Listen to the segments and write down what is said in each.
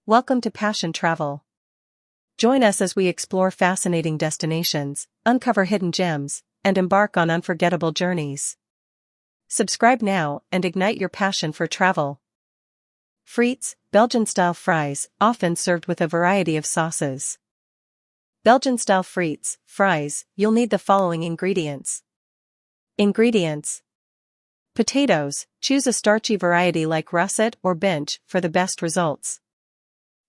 Welcome to Passion Travel. Join us as we explore fascinating destinations, uncover hidden gems, and embark on unforgettable journeys. Subscribe now and ignite your passion for travel. Frites, Belgian-style fries, often served with a variety of sauces. Belgian-style frites, fries, you'll need the following ingredients. Ingredients: potatoes, choose a starchy variety like russet or bench for the best results.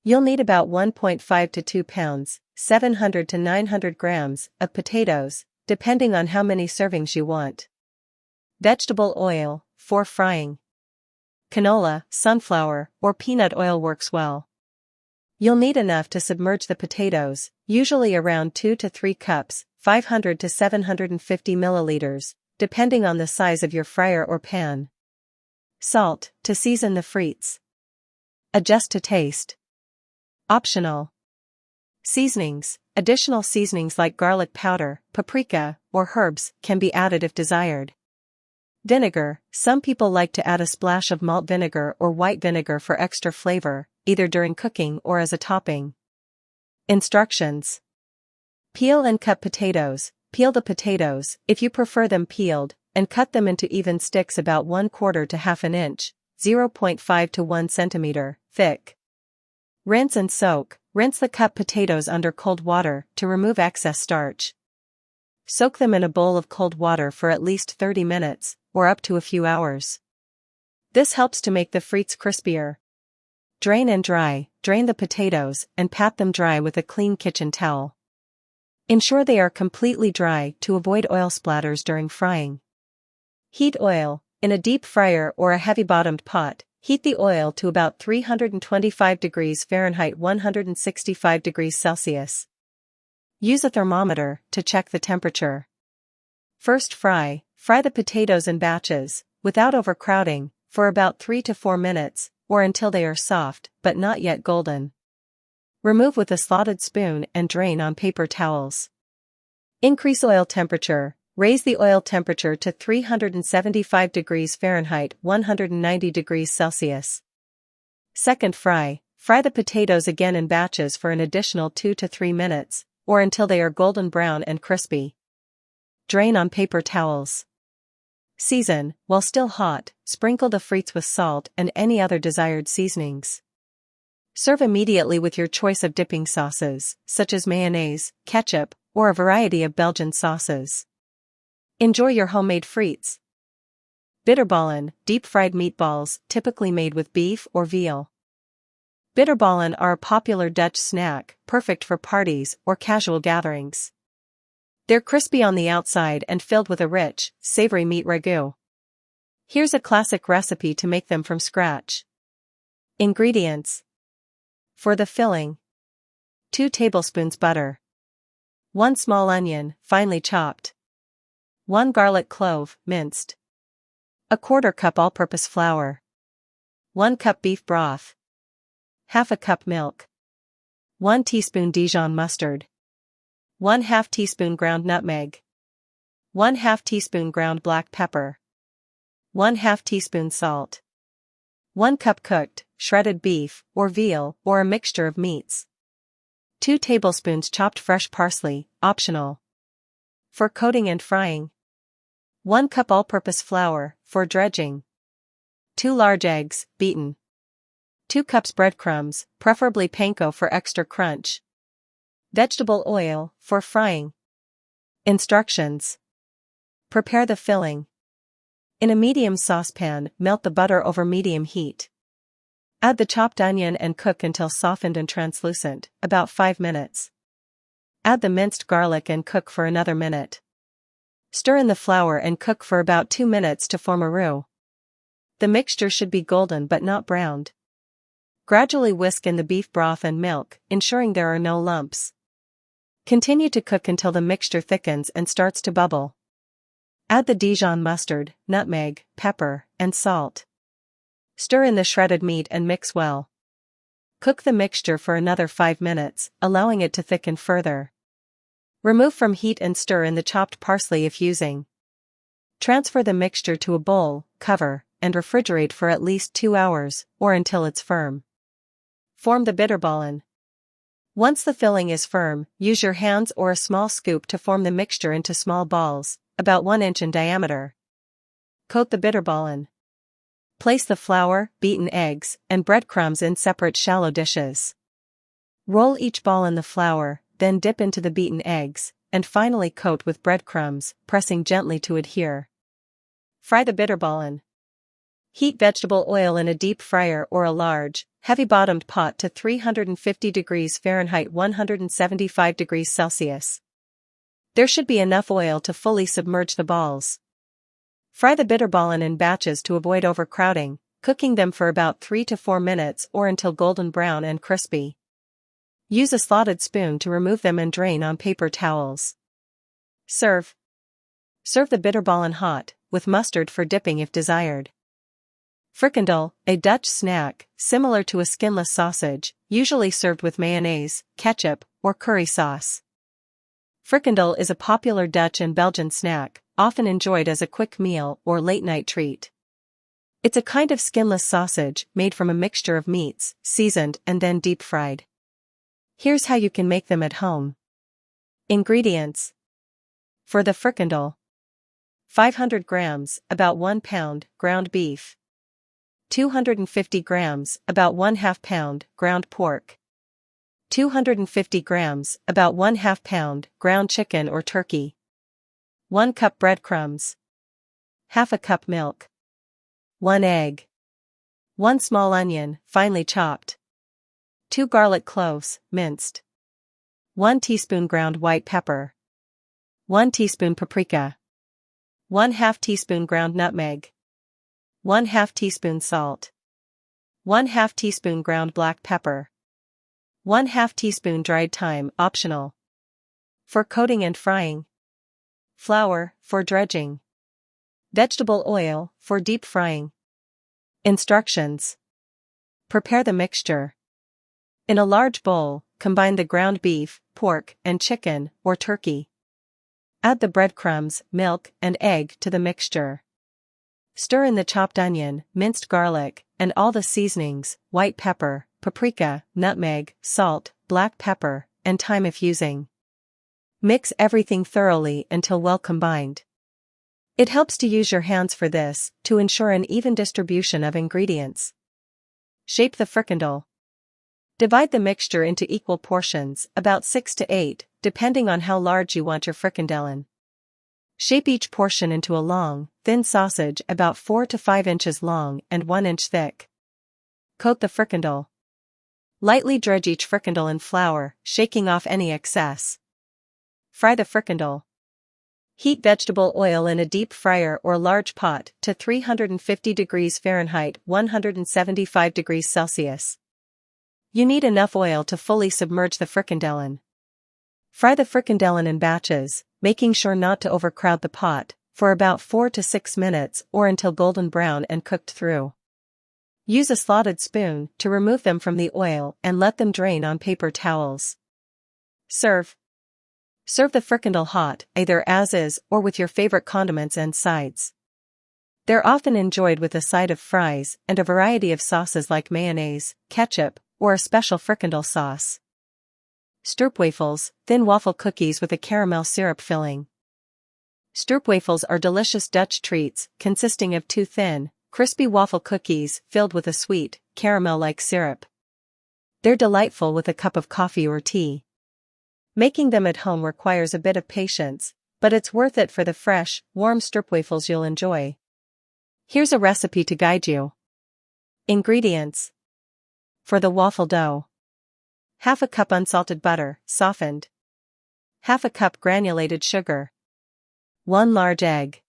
You'll need about 1.5 to 2 pounds, 700 to 900 grams, of potatoes, depending on how many servings you want. Vegetable oil, for frying. Canola, sunflower, or peanut oil works well. You'll need enough to submerge the potatoes, usually around 2 to 3 cups, 500 to 750 milliliters, depending on the size of your fryer or pan. Salt, to season the frites. Adjust to taste. Optional. Seasonings, additional seasonings like garlic powder, paprika, or herbs can be added if desired. Vinegar, some people like to add a splash of malt vinegar or white vinegar for extra flavor, either during cooking or as a topping. Instructions. Peel and cut potatoes. Peel the potatoes, if you prefer them peeled, and cut them into even sticks about 1/4 to half an inch, 0.5 to 1 centimeter, thick. Rinse and soak. Rinse the cut potatoes under cold water to remove excess starch. Soak them in a bowl of cold water for at least 30 minutes, or up to a few hours. This helps to make the frites crispier. Drain and dry. Drain the potatoes and pat them dry with a clean kitchen towel. Ensure they are completely dry to avoid oil splatters during frying. Heat oil. In a deep fryer or a heavy-bottomed pot, heat the oil to about 325 degrees Fahrenheit 165 degrees Celsius. Use a thermometer to check the temperature. First fry. Fry the potatoes in batches, without overcrowding, for about 3 to 4 minutes, or until they are soft, but not yet golden. Remove with a slotted spoon and drain on paper towels. Increase oil temperature. Raise the oil temperature to 375 degrees Fahrenheit 190 degrees Celsius. Second fry. Fry the potatoes again in batches for an additional 2 to 3 minutes, or until they are golden brown and crispy. Drain on paper towels. Season. While still hot, sprinkle the frites with salt and any other desired seasonings. Serve immediately with your choice of dipping sauces, such as mayonnaise, ketchup, or a variety of Belgian sauces. Enjoy your homemade frites. Bitterballen, deep-fried meatballs, typically made with beef or veal. Bitterballen are a popular Dutch snack, perfect for parties or casual gatherings. They're crispy on the outside and filled with a rich, savory meat ragout. Here's a classic recipe to make them from scratch. Ingredients. For the filling: 2 tablespoons butter. 1 small onion, finely chopped. 1 garlic clove, minced. 1/4 cup all-purpose flour. 1 cup beef broth. 1/2 cup milk. 1 teaspoon Dijon mustard. 1/2 teaspoon ground nutmeg. 1/2 teaspoon ground black pepper. 1/2 teaspoon salt. 1 cup cooked, shredded beef, or veal, or a mixture of meats. 2 tablespoons chopped fresh parsley, optional. For coating and frying. 1 cup all-purpose flour, for dredging. 2 large eggs, beaten. 2 cups breadcrumbs, preferably panko for extra crunch. Vegetable oil, for frying. Instructions. Prepare the filling. In a medium saucepan, melt the butter over medium heat. Add the chopped onion and cook until softened and translucent, about 5 minutes. Add the minced garlic and cook for another minute. Stir in the flour and cook for about 2 minutes to form a roux. The mixture should be golden but not browned. Gradually whisk in the beef broth and milk, ensuring there are no lumps. Continue to cook until the mixture thickens and starts to bubble. Add the Dijon mustard, nutmeg, pepper, and salt. Stir in the shredded meat and mix well. Cook the mixture for another 5 minutes, allowing it to thicken further. Remove from heat and stir in the chopped parsley if using. Transfer the mixture to a bowl, cover, and refrigerate for at least 2 hours, or until it's firm. Form the Bitterballen. Once the filling is firm, use your hands or a small scoop to form the mixture into small balls, about 1 inch in diameter. Coat the Bitterballen. Place the flour, beaten eggs, and breadcrumbs in separate shallow dishes. Roll each ball in the flour, then dip into the beaten eggs, and finally coat with breadcrumbs, pressing gently to adhere. Fry the Bitterballen. Heat vegetable oil in a deep fryer or a large, heavy-bottomed pot to 350 degrees Fahrenheit 175 degrees Celsius. There should be enough oil to fully submerge the balls. Fry the Bitterballen in batches to avoid overcrowding, cooking them for about 3 to 4 minutes or until golden brown and crispy. Use a slotted spoon to remove them and drain on paper towels. Serve. Serve the Bitterballen hot, with mustard for dipping if desired. Frikandel, a Dutch snack, similar to a skinless sausage, usually served with mayonnaise, ketchup, or curry sauce. Frikandel is a popular Dutch and Belgian snack, often enjoyed as a quick meal or late-night treat. It's a kind of skinless sausage made from a mixture of meats, seasoned and then deep-fried. Here's how you can make them at home. Ingredients. For the frikandel: 500 grams, about 1 pound, ground beef. 250 grams, about 1/2 pound, ground pork. 250 grams, about 1/2 pound, ground chicken or turkey. 1 cup breadcrumbs. 1/2 cup milk. 1 egg. 1 small onion, finely chopped. 2 garlic cloves, minced. 1 teaspoon ground white pepper. 1 teaspoon paprika. 1/2 teaspoon ground nutmeg. 1/2 teaspoon salt. 1/2 teaspoon ground black pepper. 1/2 teaspoon dried thyme, optional. For coating and frying. Flour, for dredging. Vegetable oil, for deep frying. Instructions. Prepare the mixture. In a large bowl, combine the ground beef, pork, and chicken, or turkey. Add the breadcrumbs, milk, and egg to the mixture. Stir in the chopped onion, minced garlic, and all the seasonings, white pepper, paprika, nutmeg, salt, black pepper, and thyme if using. Mix everything thoroughly until well combined. It helps to use your hands for this, to ensure an even distribution of ingredients. Shape the frikandel. Divide the mixture into equal portions, about 6 to 8, depending on how large you want your frikandellen. Shape each portion into a long, thin sausage about 4 to 5 inches long and 1 inch thick. Coat the frikandel. Lightly dredge each frikandel in flour, shaking off any excess. Fry the frikandel. Heat vegetable oil in a deep fryer or large pot to 350 degrees Fahrenheit 175 degrees Celsius. You need enough oil to fully submerge the frikandellen. Fry the frikandellen in batches, making sure not to overcrowd the pot, for about 4 to 6 minutes or until golden brown and cooked through. Use a slotted spoon to remove them from the oil and let them drain on paper towels. Serve. Serve the frikandel hot, either as is or with your favorite condiments and sides. They're often enjoyed with a side of fries and a variety of sauces like mayonnaise, ketchup, or a special frikandel sauce. Stroopwafels, thin waffle cookies with a caramel syrup filling. Stroopwafels are delicious Dutch treats, consisting of 2 thin, crispy waffle cookies filled with a sweet, caramel-like syrup. They're delightful with a cup of coffee or tea. Making them at home requires a bit of patience, but it's worth it for the fresh, warm stroopwafels you'll enjoy. Here's a recipe to guide you. Ingredients. For the waffle dough: 1/2 cup unsalted butter, softened. 1/2 cup granulated sugar. 1 large egg.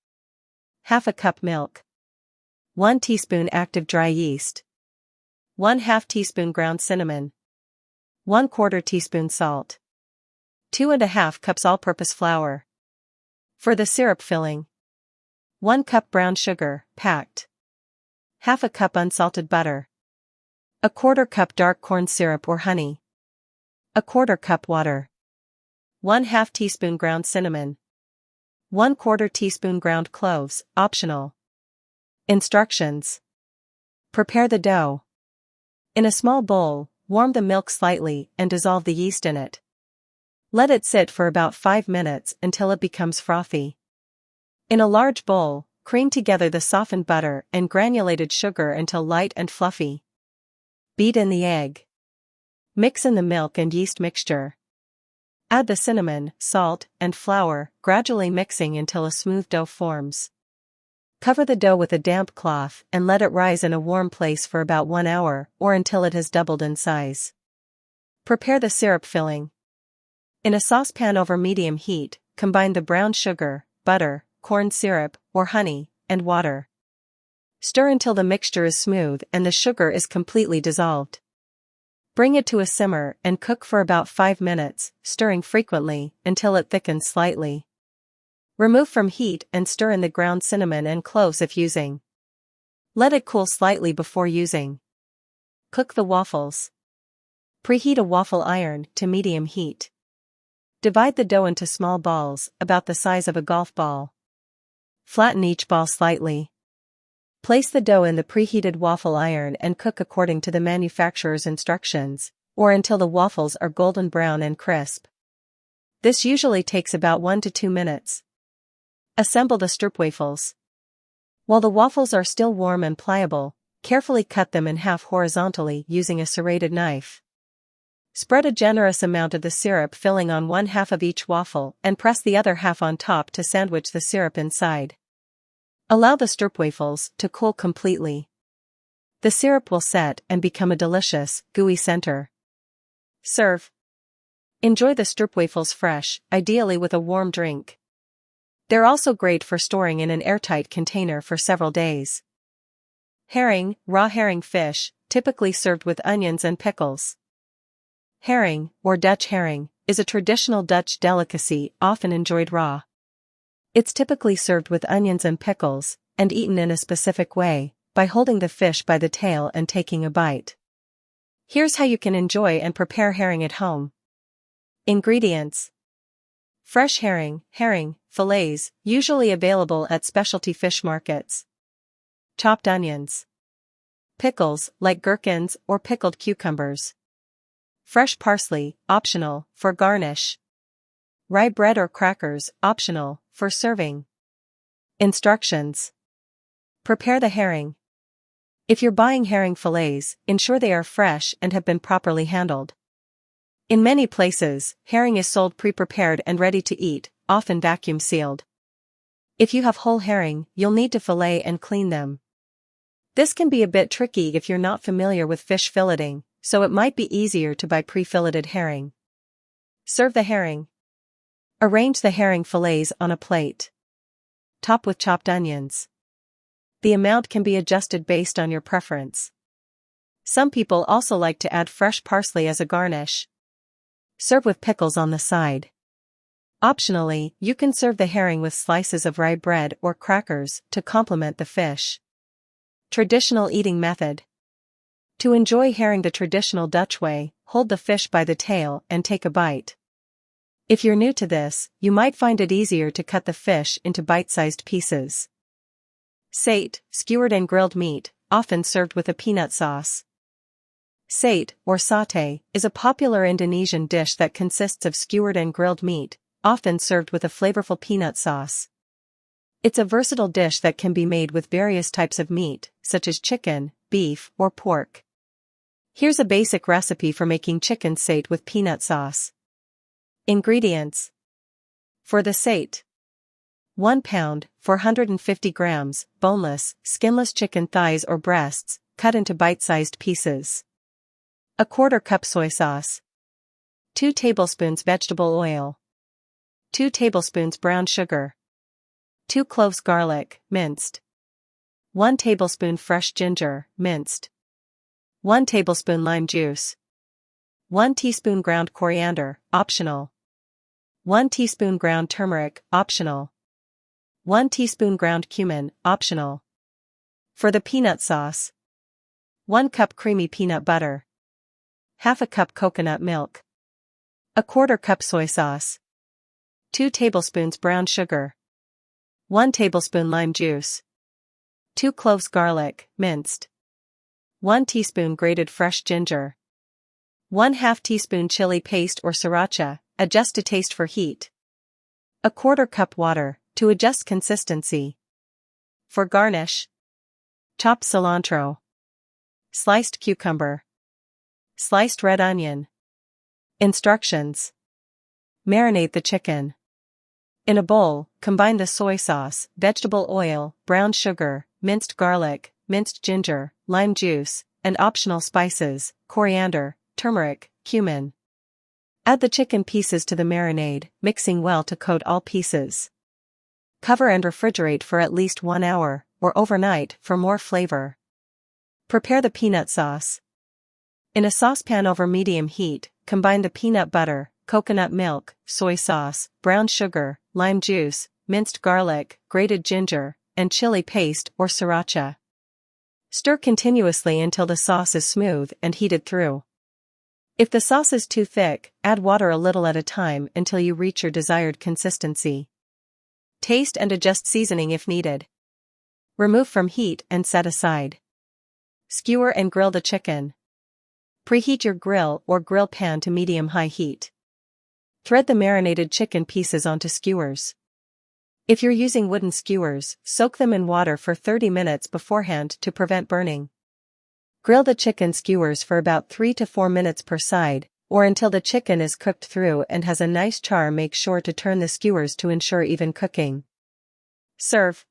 1/2 cup milk. 1 teaspoon active dry yeast. 1/2 teaspoon ground cinnamon. 1/4 teaspoon salt. 2½ cups all-purpose flour. For the syrup filling: 1 cup brown sugar, packed. 1/2 cup unsalted butter. 1/4 cup dark corn syrup or honey. 1/4 cup water. 1/2 teaspoon ground cinnamon. 1/4 teaspoon ground cloves, optional. Instructions. Prepare the dough. In a small bowl, warm the milk slightly and dissolve the yeast in it. Let it sit for about 5 minutes until it becomes frothy. In a large bowl, cream together the softened butter and granulated sugar until light and fluffy. Beat in the egg. Mix in the milk and yeast mixture. Add the cinnamon, salt, and flour, gradually mixing until a smooth dough forms. Cover the dough with a damp cloth and let it rise in a warm place for about 1 hour or until it has doubled in size. Prepare the syrup filling. In a saucepan over medium heat, combine the brown sugar, butter, corn syrup, or honey, and water. Stir until the mixture is smooth and the sugar is completely dissolved. Bring it to a simmer and cook for about 5 minutes, stirring frequently until it thickens slightly. Remove from heat and stir in the ground cinnamon and cloves if using. Let it cool slightly before using. Cook the waffles. Preheat a waffle iron to medium heat. Divide the dough into small balls, about the size of a golf ball. Flatten each ball slightly. Place the dough in the preheated waffle iron and cook according to the manufacturer's instructions, or until the waffles are golden brown and crisp. This usually takes about 1 to 2 minutes. Assemble the stroopwafels. While the waffles are still warm and pliable, carefully cut them in half horizontally using a serrated knife. Spread a generous amount of the syrup filling on one half of each waffle and press the other half on top to sandwich the syrup inside. Allow the stroopwafels to cool completely. The syrup will set and become a delicious, gooey center. Serve. Enjoy the stroopwafels fresh, ideally with a warm drink. They're also great for storing in an airtight container for several days. Haring, raw herring fish, typically served with onions and pickles. Haring, or Dutch herring, is a traditional Dutch delicacy often enjoyed raw. It's typically served with onions and pickles, and eaten in a specific way, by holding the fish by the tail and taking a bite. Here's how you can enjoy and prepare herring at home. Ingredients: fresh herring, fillets, usually available at specialty fish markets. Chopped onions. Pickles, like gherkins or pickled cucumbers. Fresh parsley, optional, for garnish. Rye bread or crackers, optional, for serving. Instructions. Prepare the herring. If you're buying herring fillets, ensure they are fresh and have been properly handled. In many places, herring is sold pre-prepared and ready to eat, often vacuum sealed. If you have whole herring, you'll need to fillet and clean them. This can be a bit tricky if you're not familiar with fish filleting, so it might be easier to buy pre-filleted herring. Serve the herring. Arrange the herring fillets on a plate. Top with chopped onions. The amount can be adjusted based on your preference. Some people also like to add fresh parsley as a garnish. Serve with pickles on the side. Optionally, you can serve the herring with slices of rye bread or crackers to complement the fish. Traditional eating method. To enjoy herring the traditional Dutch way, hold the fish by the tail and take a bite. If you're new to this, you might find it easier to cut the fish into bite-sized pieces. Sate, skewered and grilled meat, often served with a peanut sauce. Sate, or Sate, is a popular Indonesian dish that consists of skewered and grilled meat, often served with a flavorful peanut sauce. It's a versatile dish that can be made with various types of meat, such as chicken, beef, or pork. Here's a basic recipe for making chicken sate with peanut sauce. Ingredients. For the sate: 1 pound, 450 grams, boneless, skinless chicken thighs or breasts, cut into bite-sized pieces. 1/4 cup soy sauce. 2 tablespoons vegetable oil. 2 tablespoons brown sugar. 2 cloves garlic, minced. 1 tablespoon fresh ginger, minced. 1 tablespoon lime juice. 1 teaspoon ground coriander, optional. 1 teaspoon ground turmeric, optional. 1 teaspoon ground cumin, optional. For the peanut sauce: 1 cup creamy peanut butter. 1/2 cup coconut milk. 1/4 cup soy sauce. 2 tablespoons brown sugar. 1 tablespoon lime juice. 2 cloves garlic, minced. 1 teaspoon grated fresh ginger. 1/2 teaspoon chili paste or sriracha, adjust to taste for heat. 1/4 cup water, to adjust consistency. For garnish, chopped cilantro, sliced cucumber, sliced red onion. Instructions. Marinate the chicken. In a bowl, combine the soy sauce, vegetable oil, brown sugar, minced garlic, minced ginger, lime juice, and optional spices, coriander, turmeric, cumin. Add the chicken pieces to the marinade, mixing well to coat all pieces. Cover and refrigerate for at least 1 hour, or overnight, for more flavor. Prepare the peanut sauce. In a saucepan over medium heat, combine the peanut butter, coconut milk, soy sauce, brown sugar, lime juice, minced garlic, grated ginger, and chili paste or sriracha. Stir continuously until the sauce is smooth and heated through. If the sauce is too thick, add water a little at a time until you reach your desired consistency. Taste and adjust seasoning if needed. Remove from heat and set aside. Skewer and grill the chicken. Preheat your grill or grill pan to medium-high heat. Thread the marinated chicken pieces onto skewers. If you're using wooden skewers, soak them in water for 30 minutes beforehand to prevent burning. Grill the chicken skewers for about 3 to 4 minutes per side, or until the chicken is cooked through and has a nice char. Make sure to turn the skewers to ensure even cooking. Serve.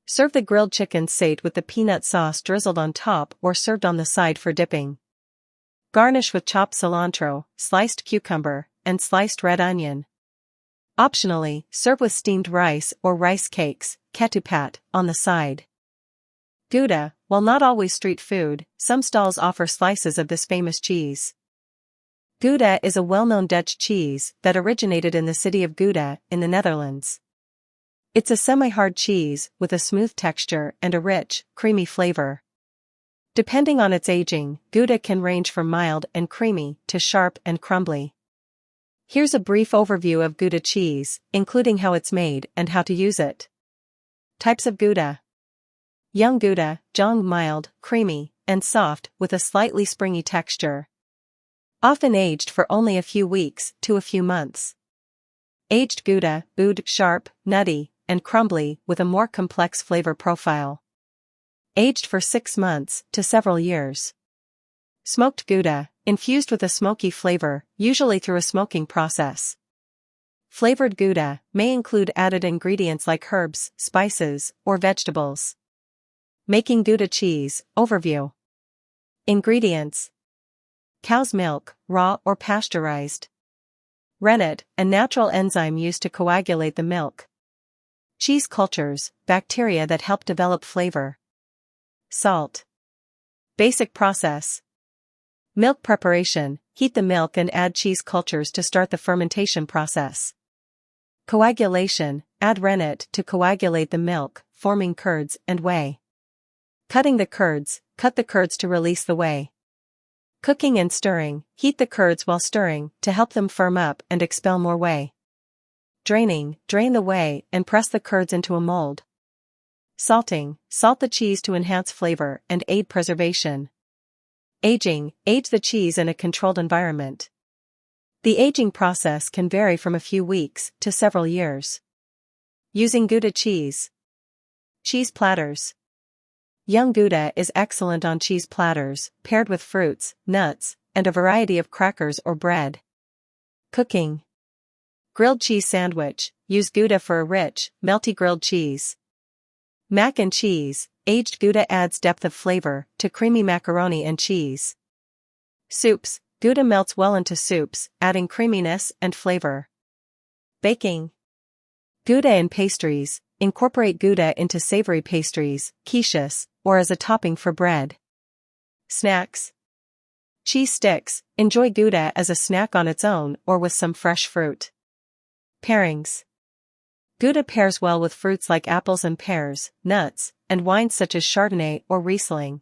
Serve the grilled chicken sate with the peanut sauce drizzled on top or served on the side for dipping. Garnish with chopped cilantro, sliced cucumber, and sliced red onion. Optionally, serve with steamed rice or rice cakes, ketchup, on the side. Gouda. While not always street food, some stalls offer slices of this famous cheese. Gouda is a well-known Dutch cheese that originated in the city of Gouda, in the Netherlands. It's a semi-hard cheese with a smooth texture and a rich, creamy flavor. Depending on its aging, Gouda can range from mild and creamy to sharp and crumbly. Here's a brief overview of Gouda cheese, including how it's made and how to use it. Types of Gouda. Young Gouda, young, mild, creamy, and soft with a slightly springy texture. Often aged for only a few weeks to a few months. Aged Gouda, oud, sharp, nutty, and crumbly with a more complex flavor profile. Aged for 6 months to several years. Smoked Gouda, infused with a smoky flavor, usually through a smoking process. Flavored Gouda may include added ingredients like herbs, spices, or vegetables. Making Gouda cheese, overview. Ingredients. Cow's milk, raw or pasteurized. Rennet, a natural enzyme used to coagulate the milk. Cheese cultures, bacteria that help develop flavor. Salt. Basic process. Milk preparation, heat the milk and add cheese cultures to start the fermentation process. Coagulation, add rennet to coagulate the milk, forming curds and whey. Cutting the curds, cut the curds to release the whey. Cooking and stirring, heat the curds while stirring to help them firm up and expel more whey. Draining, drain the whey and press the curds into a mold. Salting, salt the cheese to enhance flavor and aid preservation. Aging, age the cheese in a controlled environment. The aging process can vary from a few weeks to several years. Using Gouda cheese. Cheese platters. Young Gouda is excellent on cheese platters, paired with fruits, nuts, and a variety of crackers or bread. Cooking. Grilled cheese sandwich, use Gouda for a rich, melty grilled cheese. Mac and cheese, aged Gouda adds depth of flavor to creamy macaroni and cheese. Soups, Gouda melts well into soups, adding creaminess and flavor. Baking. Gouda in pastries, incorporate Gouda into savory pastries, quiches, or as a topping for bread. Snacks. Cheese sticks, enjoy Gouda as a snack on its own or with some fresh fruit. Pairings. Gouda pairs well with fruits like apples and pears, nuts, and wines such as Chardonnay or Riesling.